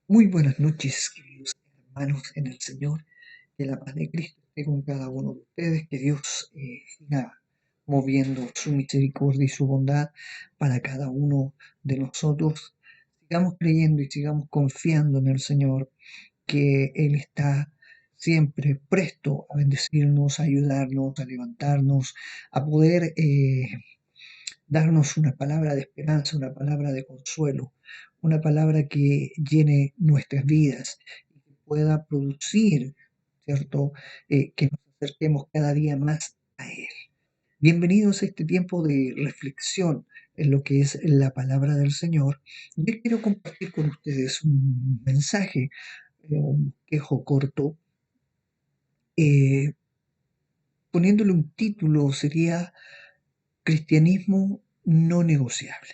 Muy buenas noches, queridos hermanos en el Señor. Que la paz de Cristo esté con cada uno de ustedes. Que Dios siga moviendo su misericordia y su bondad para cada uno de nosotros. Sigamos creyendo y sigamos confiando en el Señor, que Él está siempre presto a bendecirnos, a ayudarnos, a levantarnos, a poder darnos una palabra de esperanza, una palabra de consuelo, una palabra que llene nuestras vidas y que pueda producir, ¿cierto? Que nos acerquemos cada día más a Él. Bienvenidos a este tiempo de reflexión en lo que es la palabra del Señor. Yo quiero compartir con ustedes un mensaje, un quejo corto, eh, poniéndole un título, sería Cristianismo no negociable.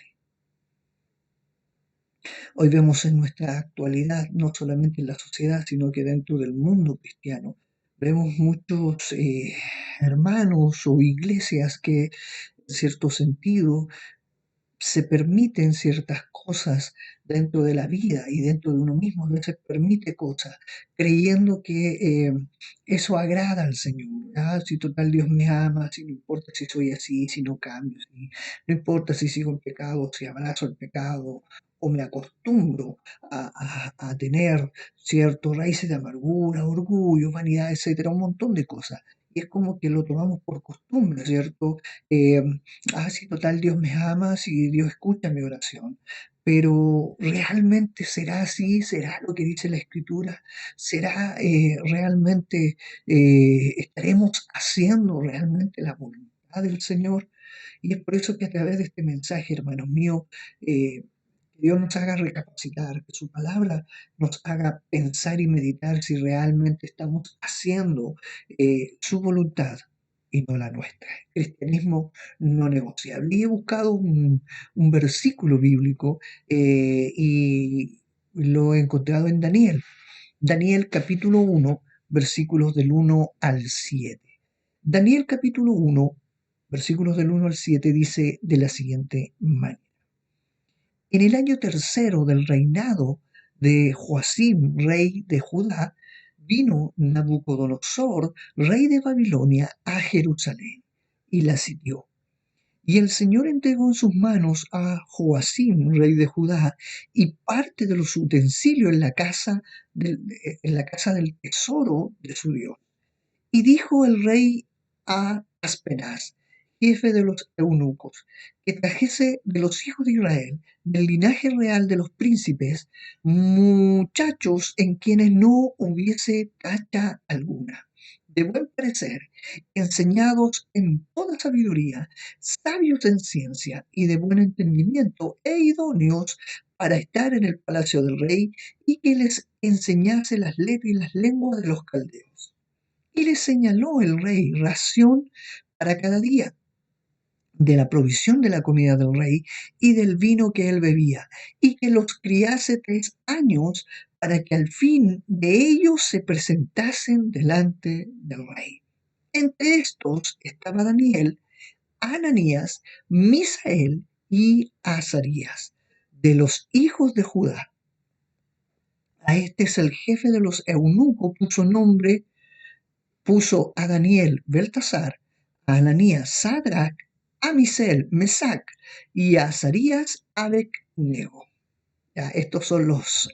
Hoy vemos en nuestra actualidad, no solamente en la sociedad, sino que dentro del mundo cristiano, vemos muchos hermanos o iglesias que, en cierto sentido, se permiten ciertas cosas dentro de la vida y dentro de uno mismo, a veces permite cosas, creyendo que eso agrada al Señor. Ah, si total Dios me ama, si no importa si soy así, si no cambio, si, no importa si sigo en pecado, si abrazo el pecado o me acostumbro a tener ciertos raíces de amargura, orgullo, vanidad, etcétera, un montón de cosas. Y es como que lo tomamos por costumbre, ¿cierto? Eh, sí, total, Dios me ama, si Dios escucha mi oración. Pero ¿realmente será así? ¿Será lo que dice la Escritura? ¿Será realmente, estaremos haciendo realmente la voluntad del Señor? Y es por eso que a través de este mensaje, hermanos míos, que Dios nos haga recapacitar, que su palabra nos haga pensar y meditar si realmente estamos haciendo su voluntad y no la nuestra. Cristianismo no negociable. Y he buscado un versículo bíblico y lo he encontrado en Daniel. Daniel capítulo 1, versículos del 1 al 7. Daniel capítulo 1, versículos del 1 al 7 dice de la siguiente manera. En el año tercero del reinado de Joacim, rey de Judá, vino Nabucodonosor, rey de Babilonia, a Jerusalén y la sitió. Y el Señor entregó en sus manos a Joacim, rey de Judá, y parte de los utensilios en la casa del tesoro de su Dios. Y dijo el rey a Aspenaz, jefe de los eunucos, que trajese de los hijos de Israel, del linaje real de los príncipes, muchachos en quienes no hubiese tacha alguna, de buen parecer, enseñados en toda sabiduría, sabios en ciencia y de buen entendimiento, e idóneos para estar en el palacio del rey, y que les enseñase las letras y las lenguas de los caldeos. Y le señaló el rey ración para cada día, de la provisión de la comida del rey y del vino que él bebía, y que los criase 3 años, para que al fin de ellos se presentasen delante del rey. Entre estos estaba Daniel, Ananías, Misael y Azarías, de los hijos de Judá. A este es el jefe de los eunucos, puso a Daniel Beltasar, a Ananías Sadrach, a Misael Mesac y a Azarías Abednego. Ya, estos son los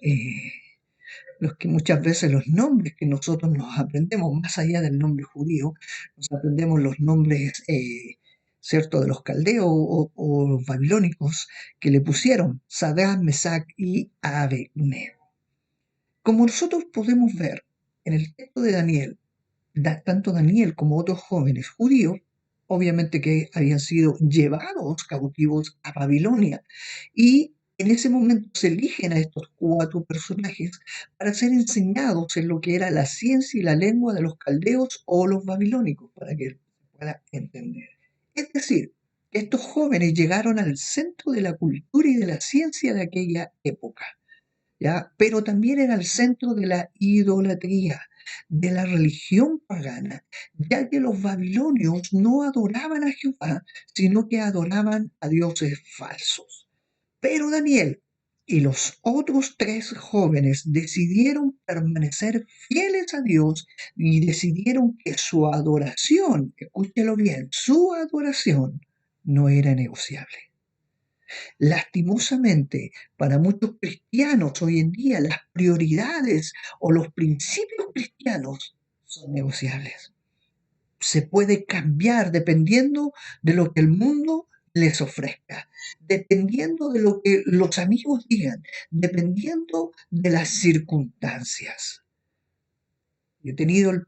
que muchas veces los nombres que nosotros nos aprendemos, más allá del nombre judío, nos aprendemos los nombres, ¿cierto?, de los caldeos o los babilónicos que le pusieron Sadrach, Mesac y Abednego. Como nosotros podemos ver en el texto de Daniel, tanto Daniel como otros jóvenes judíos, obviamente que habían sido llevados cautivos a Babilonia. Y en ese momento se eligen a estos 4 personajes para ser enseñados en lo que era la ciencia y la lengua de los caldeos o los babilónicos, para que se pueda entender. Es decir, estos jóvenes llegaron al centro de la cultura y de la ciencia de aquella época, ¿ya? Pero también era el centro de la idolatría, de la religión pagana, ya que los babilonios no adoraban a Jehová, sino que adoraban a dioses falsos. Pero Daniel, Y los otros tres jóvenes decidieron permanecer fieles a Dios y decidieron que su adoración, escúchelo bien, su adoración no era negociable. Lastimosamente, para muchos cristianos hoy en día las prioridades o los principios cristianos son negociables. Se puede cambiar dependiendo de lo que el mundo les ofrezca, dependiendo de lo que los amigos digan, dependiendo de las circunstancias. Yo he tenido el,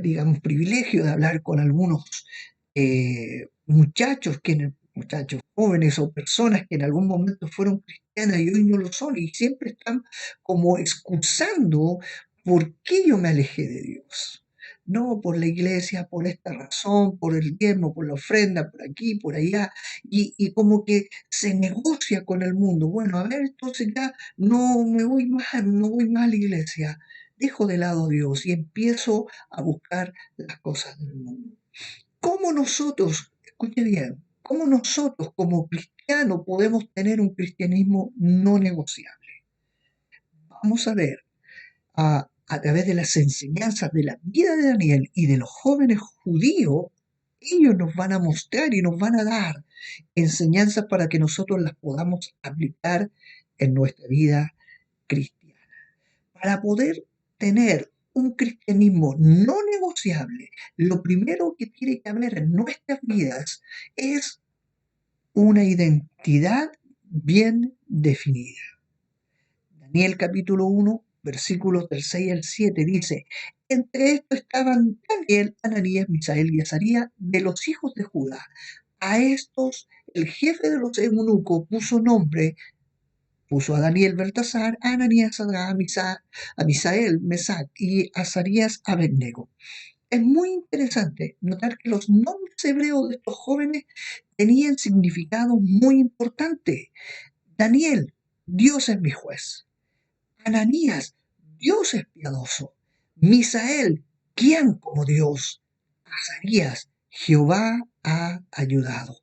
digamos, privilegio de hablar con algunos muchachos jóvenes o personas que en algún momento fueron cristianas y hoy no lo son y siempre están como excusando por qué yo me alejé de Dios. No, por la iglesia, por esta razón, por el diezmo, por la ofrenda, por aquí, por allá, y como que se negocia con el mundo. Bueno, a ver, entonces ya no voy más a la iglesia, dejo de lado a Dios y empiezo a buscar las cosas del mundo. ¿Cómo nosotros, escuche bien, cómo nosotros como cristianos podemos tener un cristianismo no negociable? Vamos a ver a través de las enseñanzas de la vida de Daniel y de los jóvenes judíos, ellos nos van a mostrar y nos van a dar enseñanzas para que nosotros las podamos aplicar en nuestra vida cristiana. Para poder tener un cristianismo no negociable, lo primero que tiene que haber en nuestras vidas es una identidad bien definida. Daniel capítulo 1, versículos del 6 al 7 dice, entre estos estaban Daniel, Ananías, Misael y Azarías de los hijos de Judá. A estos el jefe de los eunucos puso a Daniel Beltasar, a Ananías a Misael Mesac y a Azarías Abednego. Es muy interesante notar que los nombres hebreos de estos jóvenes tenían significados muy importantes. Daniel, Dios es mi juez. Ananías, Dios es piadoso. Misael, ¿quién como Dios? Azarías, Jehová ha ayudado.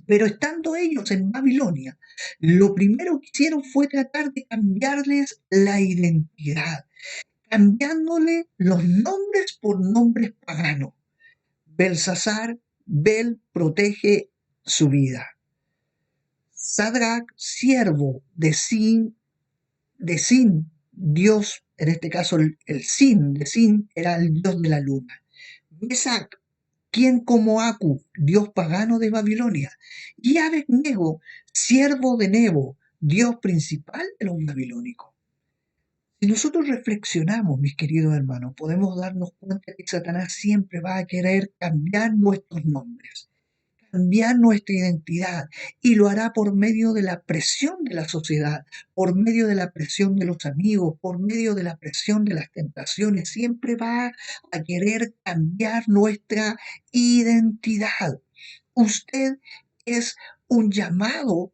Pero estando ellos en Babilonia, lo primero que hicieron fue tratar de cambiarles la identidad, cambiándole los nombres por nombres paganos. Belsasar, Bel protege su vida. Sadrach, siervo de Sin, Dios, en este caso el Sin, de Sin era el dios de la luna. Mesac, quien como Acu, dios pagano de Babilonia, y Abednego, siervo de Nebo, dios principal de los babilónicos. Si nosotros reflexionamos, mis queridos hermanos, podemos darnos cuenta que Satanás siempre va a querer cambiar nuestros nombres, cambiar nuestra identidad, y lo hará por medio de la presión de la sociedad, por medio de la presión de los amigos, por medio de la presión de las tentaciones. Siempre va a querer cambiar nuestra identidad. Usted es un llamado,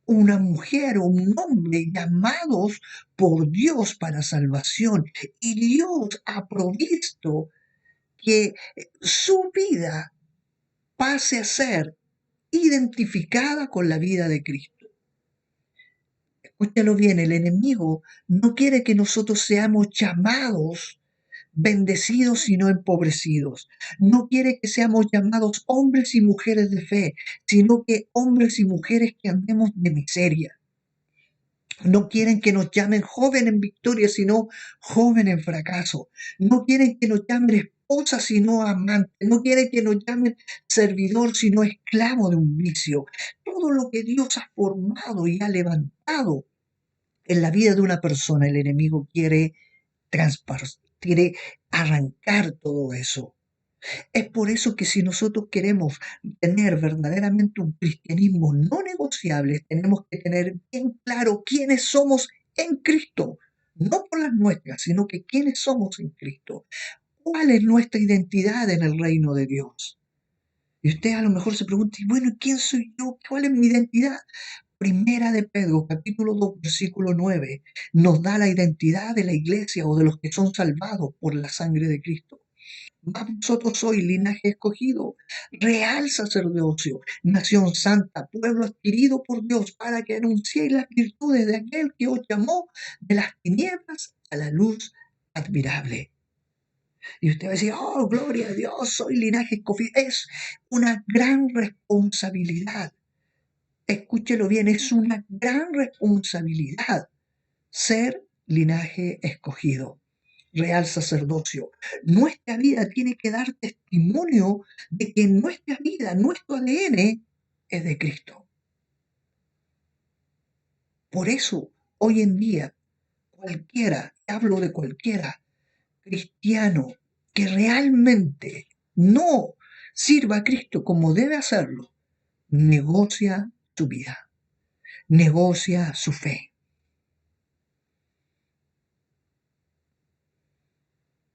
una mujer o un hombre llamados por Dios para salvación, y Dios ha provisto que su vida pase a ser identificada con la vida de Cristo. Escúchalo bien, el enemigo no quiere que nosotros seamos llamados bendecidos y no empobrecidos. No quiere que seamos llamados hombres y mujeres de fe, sino que hombres y mujeres que andemos de miseria. No quieren que nos llamen joven en victoria, sino joven en fracaso. No quieren que nos llamen esposa, sino amante. No quieren que nos llamen servidor, sino esclavo de un vicio. Todo lo que Dios ha formado y ha levantado en la vida de una persona, el enemigo quiere arrancar todo eso. Es por eso que si nosotros queremos tener verdaderamente un cristianismo no negociable, tenemos que tener bien claro quiénes somos en Cristo. No por las nuestras, sino que quiénes somos en Cristo. ¿Cuál es nuestra identidad en el reino de Dios? Y usted a lo mejor se pregunta, bueno, ¿quién soy yo? ¿Cuál es mi identidad? Primera de Pedro, capítulo 2, versículo 9, nos da la identidad de la iglesia o de los que son salvados por la sangre de Cristo. Mas vosotros sois linaje escogido, real sacerdocio, nación santa, pueblo adquirido por Dios, para que anunciéis las virtudes de aquel que os llamó de las tinieblas a la luz admirable. Y usted va a decir, oh, gloria a Dios, soy linaje escogido. Es una gran responsabilidad. Escúchelo bien, es una gran responsabilidad ser linaje escogido, real sacerdocio. Nuestra vida tiene que dar testimonio de que nuestra vida, nuestro ADN es de Cristo. Por eso, hoy en día, cualquiera, hablo de cualquiera, cristiano que realmente no sirva a Cristo como debe hacerlo, negocia su vida, negocia su fe.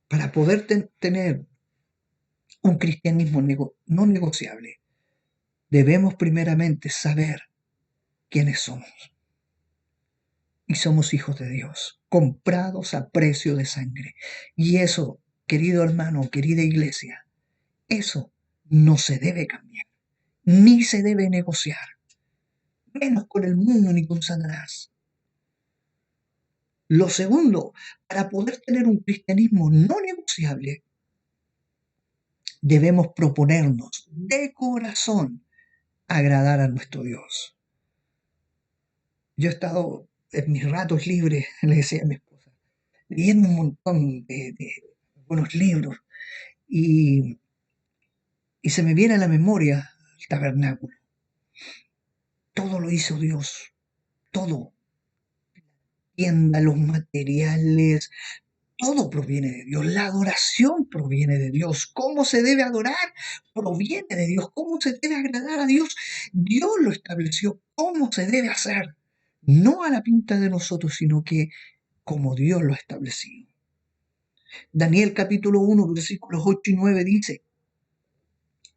Para poder tener un cristianismo no negociable, debemos primeramente saber quiénes somos. Y somos hijos de Dios, comprados a precio de sangre. Y eso, querido hermano, querida iglesia, eso no se debe cambiar, ni se debe negociar, menos con el mundo ni con Satanás. Lo segundo, para poder tener un cristianismo no negociable, debemos proponernos de corazón agradar a nuestro Dios. Yo he estado en mis ratos libres, le decía a mi esposa, leyendo un montón de buenos libros y, y se me viene a la memoria el tabernáculo. Todo lo hizo Dios, todo. Tienda, los materiales, todo proviene de Dios. La adoración proviene de Dios. ¿Cómo se debe adorar? Proviene de Dios. ¿Cómo se debe agradar a Dios? Dios lo estableció. ¿Cómo se debe hacer? No a la pinta de nosotros, sino que como Dios lo ha establecido. Daniel capítulo 1, versículos 8 y 9 dice,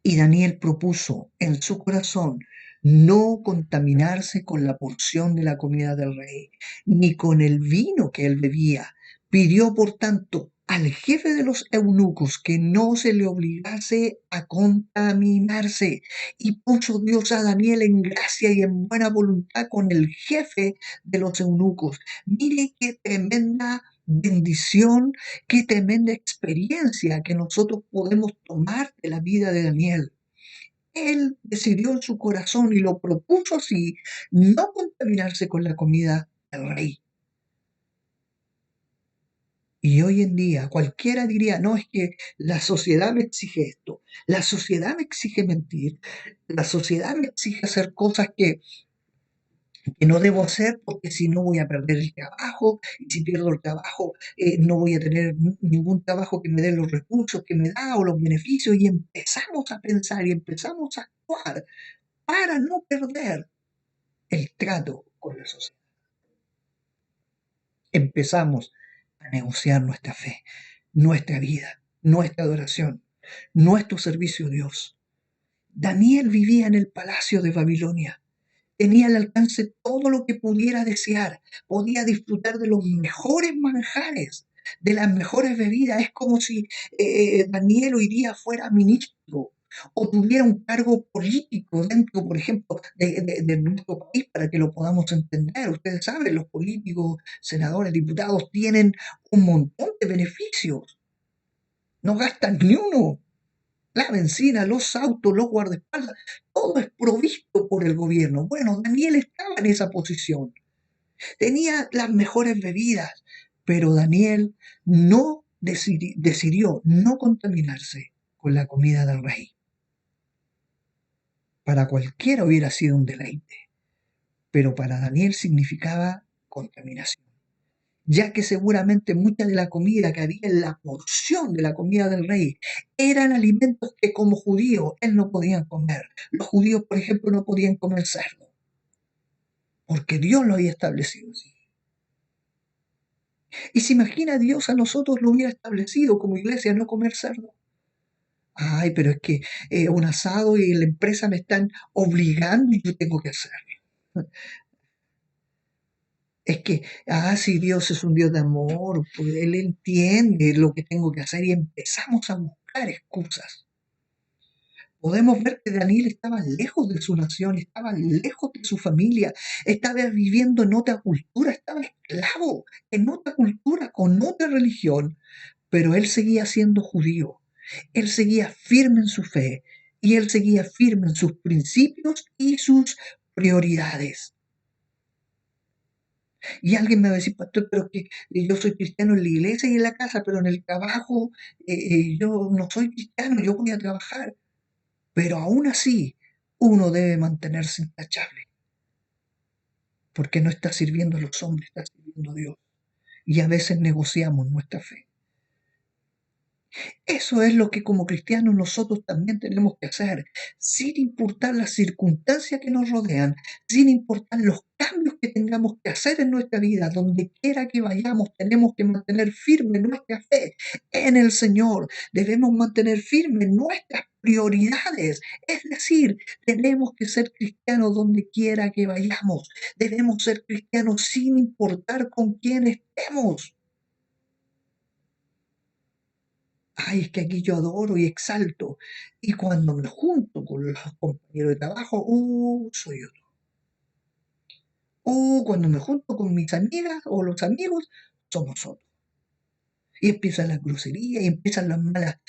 y Daniel propuso en su corazón no contaminarse con la porción de la comida del rey, ni con el vino que él bebía. Pidió, por tanto, al jefe de los eunucos que no se le obligase a contaminarse. Y puso Dios a Daniel en gracia y en buena voluntad con el jefe de los eunucos. Mire qué tremenda bendición, qué tremenda experiencia que nosotros podemos tomar de la vida de Daniel. Él decidió en su corazón y lo propuso así, no contaminarse con la comida del rey. Y hoy en día cualquiera diría, no, es que la sociedad me exige esto, la sociedad me exige mentir, la sociedad me exige hacer cosas que no debo hacer porque si no voy a perder el trabajo y si pierdo el trabajo no voy a tener ningún trabajo que me dé los recursos que me da o los beneficios y empezamos a pensar y empezamos a actuar para no perder el trato con la sociedad. Empezamos a negociar nuestra fe, nuestra vida, nuestra adoración, nuestro servicio a Dios. Daniel vivía en el palacio de Babilonia. Tenía al alcance todo lo que pudiera desear. Podía disfrutar de los mejores manjares, de las mejores bebidas. Es como si Daniel hoy día fuera ministro o tuviera un cargo político dentro, por ejemplo, de nuestro país para que lo podamos entender. Ustedes saben, los políticos, senadores, diputados tienen un montón de beneficios. No gastan ni uno. La benzina, los autos, los guardaespaldas, todo es provisto por el gobierno. Bueno, Daniel estaba en esa posición. Tenía las mejores bebidas, pero Daniel no decidió no contaminarse con la comida del rey. Para cualquiera hubiera sido un deleite, pero para Daniel significaba contaminación, ya que seguramente mucha de la comida que había en la porción de la comida del rey eran alimentos que como judío él no podía comer. Los judíos, por ejemplo, no podían comer cerdo, porque Dios lo había establecido así. Y se imagina Dios a nosotros lo hubiera establecido como iglesia no comer cerdo. Ay, pero es que un asado y la empresa me están obligando y yo tengo que hacerlo. Es que, si Dios es un Dios de amor, pues Él entiende lo que tengo que hacer y empezamos a buscar buscar excusas. Podemos ver que Daniel estaba lejos de su nación, estaba lejos de su familia, estaba viviendo en otra cultura, estaba esclavo en otra cultura, con otra religión, pero él seguía siendo judío, él seguía firme en su fe y él seguía firme en sus principios y sus prioridades. Y alguien me va a decir, pastor, pero que yo soy cristiano en la iglesia y en la casa, pero en el trabajo yo no soy cristiano, yo voy a trabajar. Pero aún así, uno debe mantenerse intachable, porque no está sirviendo a los hombres, está sirviendo a Dios. Y a veces negociamos nuestra fe. Eso es lo que como cristianos nosotros también tenemos que hacer, sin importar las circunstancias que nos rodean, sin importar los cambios que tengamos que hacer en nuestra vida, donde quiera que vayamos, tenemos que mantener firme nuestra fe en el Señor, debemos mantener firme nuestras prioridades, es decir, tenemos que ser cristianos donde quiera que vayamos, debemos ser cristianos sin importar con quién estemos. Ay, es que aquí yo adoro y exalto. Y cuando me junto con los compañeros de trabajo, soy otro. Cuando me junto con mis amigas o los amigos, somos otros. Y empiezan las groserías, y empiezan las malas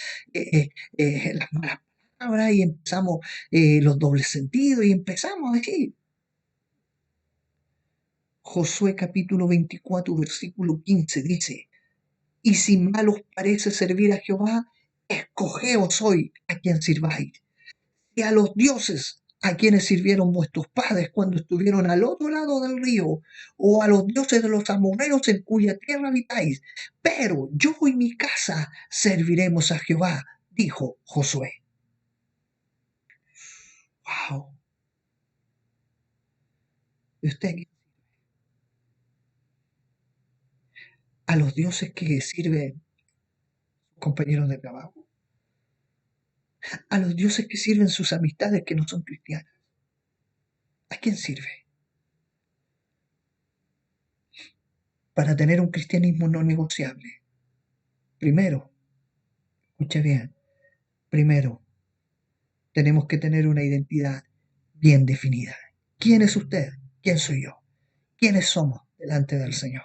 palabras, y empezamos los dobles sentidos, y empezamos así. Josué capítulo 24, versículo 15 dice, y si mal os parece servir a Jehová, escogeos hoy a quien sirváis. Y a los dioses a quienes sirvieron vuestros padres cuando estuvieron al otro lado del río, o a los dioses de los amorreos en cuya tierra habitáis. Pero yo y mi casa serviremos a Jehová, dijo Josué. ¡Wow! ¿Y usted a los dioses que sirven sus compañeros de trabajo? ¿A los dioses que sirven sus amistades que no son cristianas? ¿A quién sirve? Para tener un cristianismo no negociable. Primero, escuche bien, primero, tenemos que tener una identidad bien definida. ¿Quién es usted? ¿Quién soy yo? ¿Quiénes somos delante del Señor?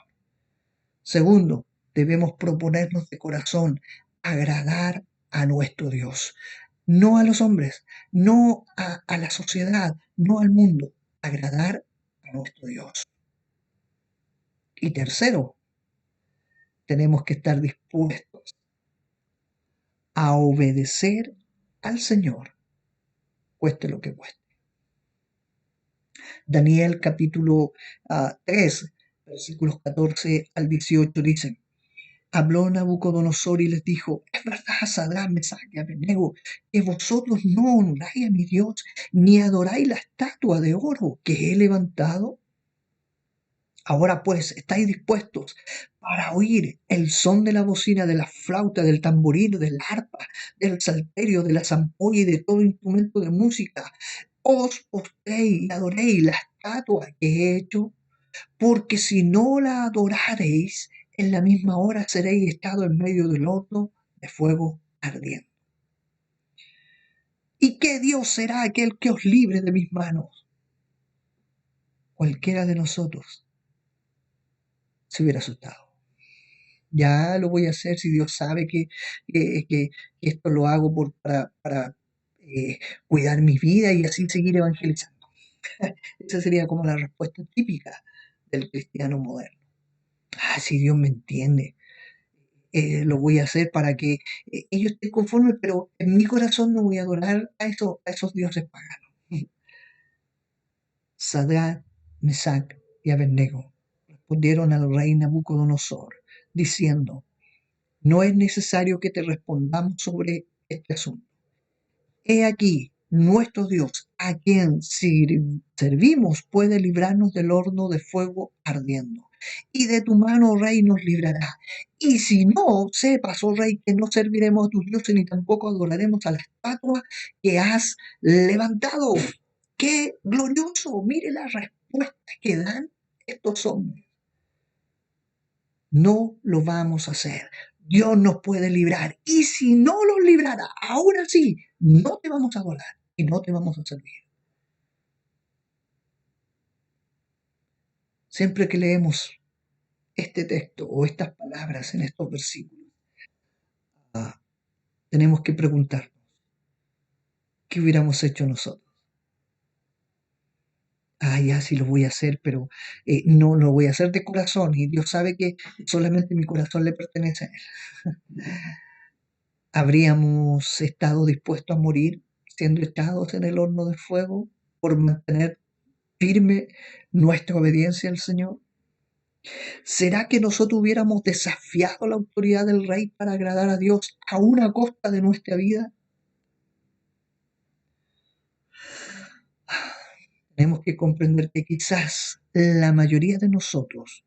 Segundo, debemos proponernos de corazón agradar a nuestro Dios, no a los hombres, no a la sociedad, no al mundo, agradar a nuestro Dios. Y tercero, tenemos que estar dispuestos a obedecer al Señor, cueste lo que cueste. Daniel capítulo 3, versículos 14 al 18 dicen, habló Nabucodonosor y les dijo, es verdad, Sadrach, Mesach y Abednego, que vosotros no honráis a mi Dios, ni adoráis la estatua de oro que he levantado. Ahora pues, ¿estáis dispuestos para oír el son de la bocina, de la flauta, del tamboril, del arpa, del salterio, de la zampolla y de todo instrumento de música? Os postréis y adoréis la estatua que he hecho, porque si no la adorareis, en la misma hora seréis echado en medio del horno de fuego ardiente. ¿Y qué Dios será aquel que os libre de mis manos? Cualquiera de nosotros se hubiera asustado. Ya lo voy a hacer si Dios sabe que esto lo hago para cuidar mi vida y así seguir evangelizando. Esa sería como la respuesta típica del cristiano moderno. Si Dios me entiende, lo voy a hacer para que ellos estén conformes, pero en mi corazón no voy a adorar a esos dioses paganos. Sadrach, Mesach y Abednego respondieron al rey Nabucodonosor, diciendo, no es necesario que te respondamos sobre este asunto. He aquí, nuestro Dios, a quien servimos, puede librarnos del horno de fuego ardiendo. Y de tu mano, rey, nos librará. Y si no, sepas, oh rey, que no serviremos a tus dioses ni tampoco adoraremos a la estatua que has levantado. ¡Qué glorioso! Mire la respuesta que dan estos hombres. No lo vamos a hacer. Dios nos puede librar. Y si no los librara, ahora sí, no te vamos a adorar y no te vamos a servir. Siempre que leemos este texto o estas palabras en estos versículos, ah, tenemos que preguntarnos, ¿qué hubiéramos hecho nosotros? Ya sí lo voy a hacer, pero no lo voy a hacer de corazón y Dios sabe que solamente mi corazón le pertenece a Él. ¿Habríamos estado dispuestos a morir siendo echados en el horno de fuego por mantener firme nuestra obediencia al Señor? ¿Será que nosotros hubiéramos desafiado la autoridad del Rey para agradar a Dios a una costa de nuestra vida? Tenemos que comprender que quizás la mayoría de nosotros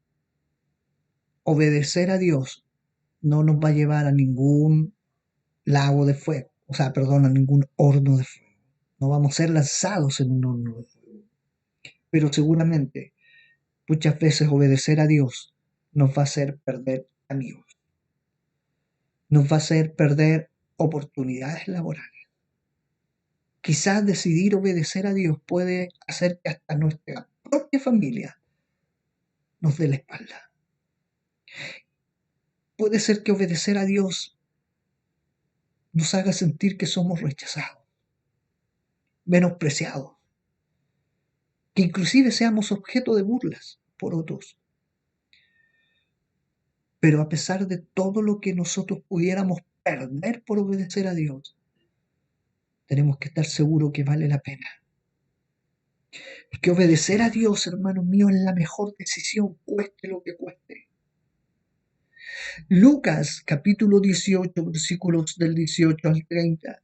obedecer a Dios no nos va a llevar a ningún lago de fuego, o sea, perdón, a ningún horno de fuego. No vamos a ser lanzados en un horno de fuego. Pero seguramente muchas veces obedecer a Dios nos va a hacer perder amigos, nos va a hacer perder oportunidades laborales. Quizás decidir obedecer a Dios puede hacer que hasta nuestra propia familia nos dé la espalda. Puede ser que obedecer a Dios nos haga sentir que somos rechazados, menospreciados, que inclusive seamos objeto de burlas por otros. Pero a pesar de todo lo que nosotros pudiéramos perder por obedecer a Dios, tenemos que estar seguros que vale la pena. Porque obedecer a Dios, hermanos míos, es la mejor decisión, cueste lo que cueste. Lucas capítulo 18, versículos del 18 al 30,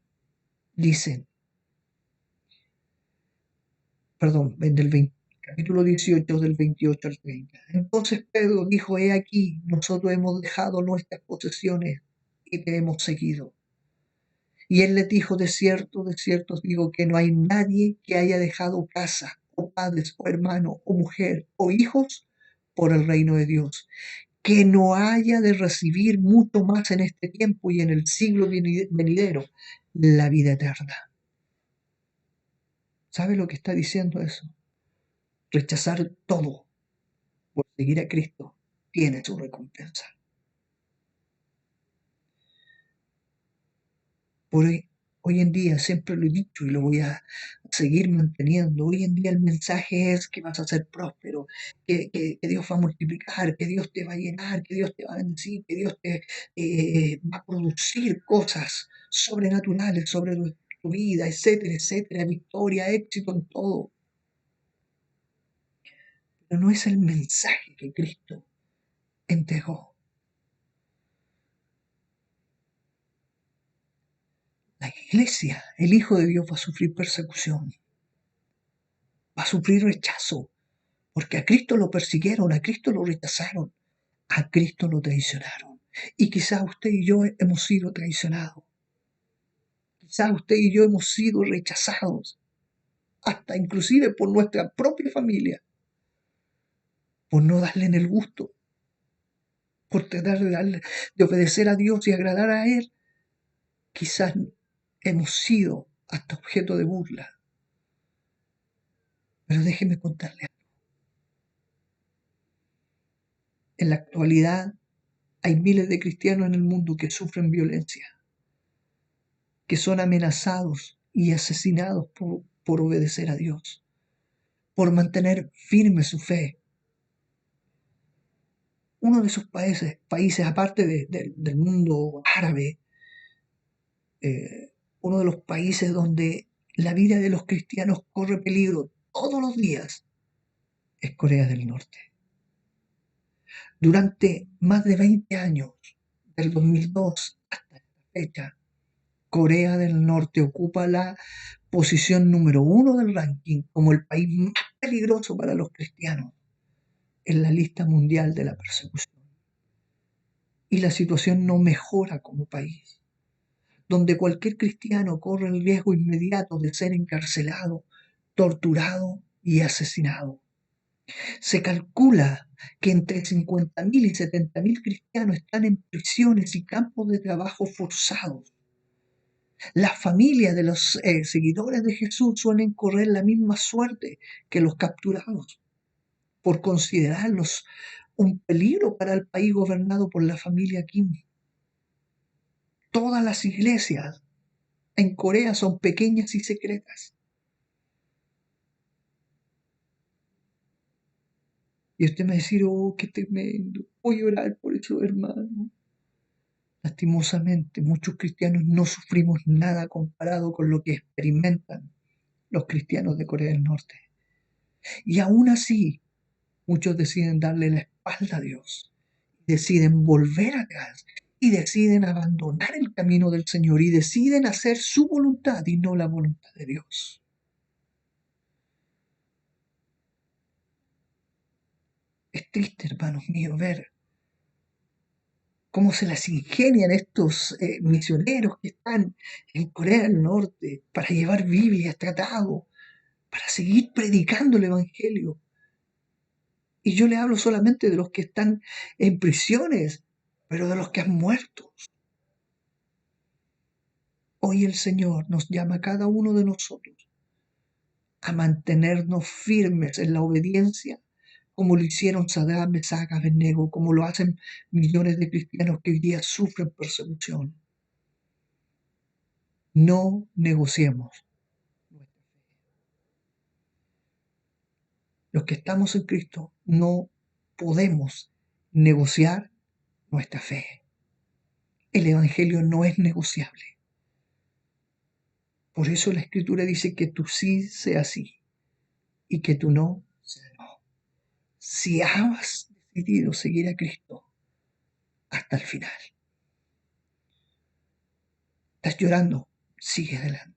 dicen, perdón, del 20, capítulo 18 del 28 al 30. Entonces Pedro dijo, he aquí, nosotros hemos dejado nuestras posesiones y te hemos seguido. Y él les dijo, de cierto os digo que no hay nadie que haya dejado casa, o padres, o hermano, o mujer, o hijos, por el reino de Dios, que no haya de recibir mucho más en este tiempo y en el siglo venidero, la vida eterna. ¿Sabe lo que está diciendo eso? Rechazar todo por seguir a Cristo tiene su recompensa. Por hoy en día, siempre lo he dicho y lo voy a seguir manteniendo, hoy en día el mensaje es que vas a ser próspero, que Dios va a multiplicar, que Dios te va a llenar, que Dios te va a bendecir, que Dios te va a producir cosas sobrenaturales sobre tu vida, etcétera, etcétera, victoria, éxito en todo. Pero no es el mensaje que Cristo entregó. La iglesia, el Hijo de Dios va a sufrir persecución, va a sufrir rechazo, porque a Cristo lo persiguieron, a Cristo lo rechazaron, a Cristo lo traicionaron. Y quizás usted y yo hemos sido traicionados. Quizás usted y yo hemos sido rechazados, hasta inclusive por nuestra propia familia, por no darle en el gusto, por tratar de obedecer a Dios y agradar a Él. Quizás hemos sido hasta objeto de burla. Pero déjeme contarle algo. En la actualidad hay miles de cristianos en el mundo que sufren violencia, que son amenazados y asesinados por obedecer a Dios, por mantener firme su fe. Uno de esos países aparte del mundo árabe, uno de los países donde la vida de los cristianos corre peligro todos los días, es Corea del Norte. Durante más de 20 años, del 2002 hasta esta fecha, Corea del Norte ocupa la posición número 1 del ranking como el país más peligroso para los cristianos en la lista mundial de la persecución. Y la situación no mejora como país, donde cualquier cristiano corre el riesgo inmediato de ser encarcelado, torturado y asesinado. Se calcula que entre 50.000 y 70.000 cristianos están en prisiones y campos de trabajo forzados. Las familias de los seguidores de Jesús suelen correr la misma suerte que los capturados por considerarlos un peligro para el país gobernado por la familia Kim. Todas las iglesias en Corea son pequeñas y secretas. Y usted me va a decir, oh, qué tremendo, voy a orar por eso, hermano. Lastimosamente, muchos cristianos no sufrimos nada comparado con lo que experimentan los cristianos de Corea del Norte. Y aún así, muchos deciden darle la espalda a Dios, deciden volver atrás y deciden abandonar el camino del Señor y deciden hacer su voluntad y no la voluntad de Dios. Es triste, hermanos míos, ver cómo se las ingenian estos misioneros que están en Corea del Norte para llevar Biblias, tratados, para seguir predicando el Evangelio. Y yo le hablo solamente de los que están en prisiones, pero de los que han muerto. Hoy el Señor nos llama a cada uno de nosotros a mantenernos firmes en la obediencia, como lo hicieron Sadrach, Mesach, Abednego, como lo hacen millones de cristianos que hoy día sufren persecución. No negociemos. Los que estamos en Cristo no podemos negociar nuestra fe. El Evangelio no es negociable. Por eso la Escritura dice que tu sí sea sí y que tu no sea no. Si has decidido seguir a Cristo hasta el final, estás llorando, sigue adelante.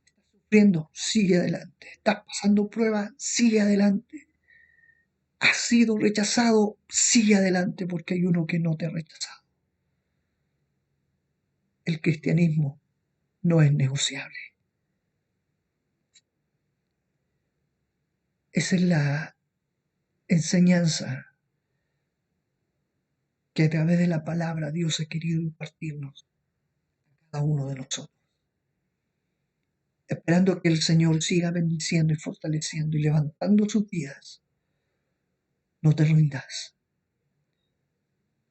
Estás sufriendo, sigue adelante. Estás pasando pruebas, sigue adelante. Has sido rechazado, sigue adelante porque hay uno que no te ha rechazado. El cristianismo no es negociable. Esa es la enseñanza que a través de la palabra Dios ha querido impartirnos a cada uno de nosotros. Esperando que el Señor siga bendiciendo y fortaleciendo y levantando sus vidas. No te rindas.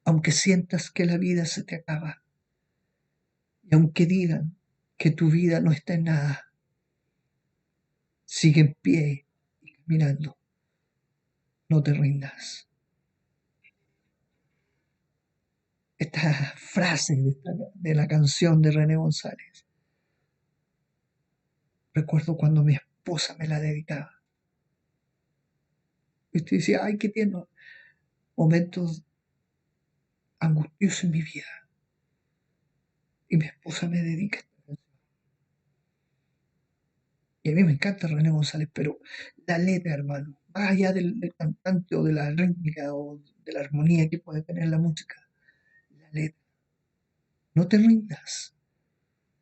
Aunque sientas que la vida se te acaba y aunque digan que tu vida no está en nada, sigue en pie y caminando. No te rindas. Esta frase de la canción de René González, recuerdo cuando mi esposa me la dedicaba. Y usted decía, ay, qué tierno. Momentos angustiosos en mi vida. Y mi esposa me dedica esta canción. Y a mí me encanta René González, pero la letra, hermano, más allá del cantante o de la rítmica o de la armonía que puede tener la música, la letra. No te rindas,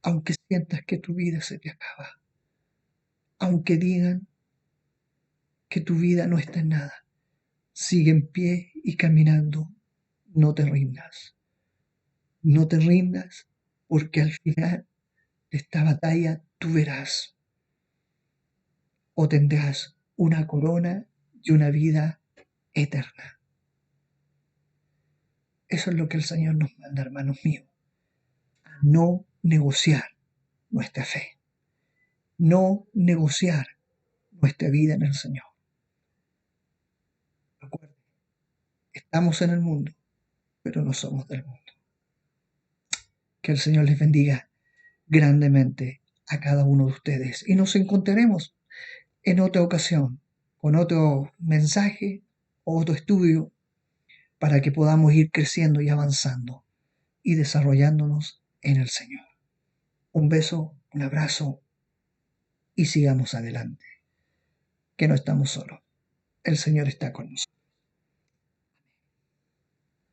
aunque sientas que tu vida se te acaba. Aunque digan que tu vida no está en nada. Sigue en pie y caminando. No te rindas. No te rindas porque al final de esta batalla tú verás o tendrás una corona y una vida eterna. Eso es lo que el Señor nos manda, hermanos míos. A no negociar nuestra fe. No negociar nuestra vida en el Señor. Recuerden, estamos en el mundo, pero no somos del mundo. Que el Señor les bendiga grandemente a cada uno de ustedes. Y nos encontraremos en otra ocasión con otro mensaje o otro estudio para que podamos ir creciendo y avanzando y desarrollándonos en el Señor. Un beso, un abrazo y sigamos adelante, que no estamos solos. El Señor está con nosotros.